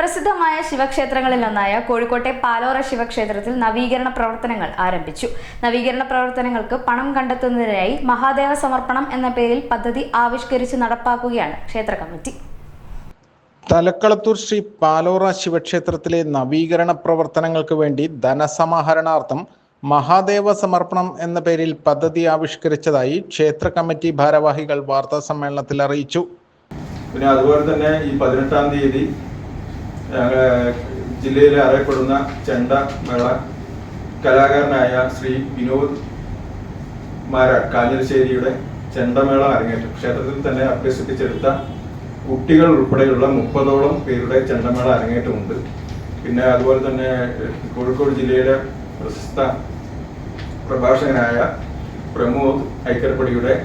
പ്രസിദ്ധമായ ശിവക്ഷേത്രങ്ങളിലൊന്നായ കോഴിക്കോട്ടെ പാലോറ ശിവക്ഷേത്രത്തിൽ നവീകരണ പ്രവർത്തനങ്ങൾ ആരംഭിച്ചു. നവീകരണ പ്രവർത്തനങ്ങൾക്ക് പണം കണ്ടെത്തുന്നതിനായി മഹാദേവ സമർപ്പണം എന്ന പേരിൽ പദ്ധതി ആവിഷ്കരിച്ച് നടപ്പാക്കുകയാണ് ക്ഷേത്ര കമ്മിറ്റി. തലക്കളത്തൂർ ശ്രീ പാലോറ ശിവക്ഷേത്രത്തിലെ നവീകരണ പ്രവർത്തനങ്ങൾക്ക് വേണ്ടി ധനസമാഹരണാർത്ഥം മഹാദേവ സമർപ്പണം എന്ന പേരിൽ പദ്ധതി ആവിഷ്കരിച്ചതായി ക്ഷേത്ര കമ്മിറ്റി ഭാരവാഹികൾ വാർത്താ സമ്മേളനത്തിൽ അറിയിച്ചു. പിന്നെ അതുപോലെ തന്നെ ഈ 18-ാം തീയതി ജില്ലയിലെ അറിയപ്പെടുന്ന ചെണ്ടമേള കലാകാരനായ ശ്രീ വിനോദ് മാരാട് കാഞ്ഞിരശ്ശേരിയുടെ ചെണ്ടമേള അരങ്ങേറ്റം ക്ഷേത്രത്തിൽ തന്നെ അഭ്യസിപ്പിച്ചെടുത്ത കുട്ടികൾ ഉൾപ്പെടെയുള്ള 30ഓളം പേരുടെ ചെണ്ടമേള അരങ്ങേറ്റമുണ്ട്. പിന്നെ അതുപോലെ തന്നെ കോഴിക്കോട് ജില്ലയിലെ പ്രശസ്ത പ്രഭാഷകനായ പ്രമോദ് ഐക്കരപ്പടിയുടെ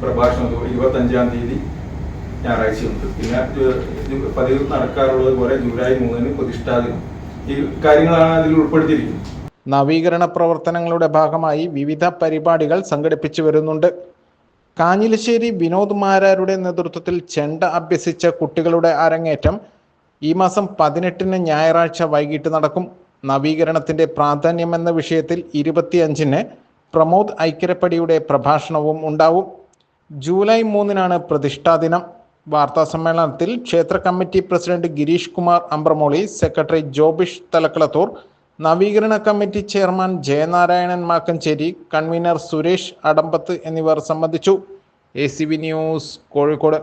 പ്രഭാഷണത്തോട് 25-ാം തീയതി ഞായറാഴ്ചയുണ്ട്. പിന്നെ പതിവ് നടക്കാറുള്ളത് പോലെ ജൂലൈ 3-ന് പ്രതിഷ്ഠാദിനം. ഈ കാര്യങ്ങളാണ് അതിൽ ഉൾപ്പെടുത്തിയിരിക്കുന്നത്. നവീകരണ പ്രവർത്തനങ്ങളുടെ ഭാഗമായി വിവിധ പരിപാടികൾ സംഘടിപ്പിച്ചു വരുന്നുണ്ട്. കാഞ്ഞിരശ്ശേരി വിനോദ് മാരാരുടെ നേതൃത്വത്തിൽ ചെണ്ട അഭ്യസിച്ച കുട്ടികളുടെ അരങ്ങേറ്റം ഈ മാസം 18-ന് ഞായറാഴ്ച വൈകിട്ട് നടക്കും. നവീകരണത്തിന്റെ പ്രാധാന്യം എന്ന വിഷയത്തിൽ 25-ന് പ്രമോദ് ഐക്കരപ്പടിയുടെ പ്രഭാഷണവും ഉണ്ടാവും. ജൂലൈ 3-നാണ് പ്രതിഷ്ഠാദിനം. വാർത്താ സമ്മേളനത്തിൽ ക്ഷേത്ര committee president Girish Kumar Ambramoli, secretary Jobish Thalakkalathur, നവീകരണ committee chairman Jayanarayanan Makkancheri, convener Suresh Adambath എന്നിവർ സംബന്ധിച്ചു. ACV news, Kozhikode.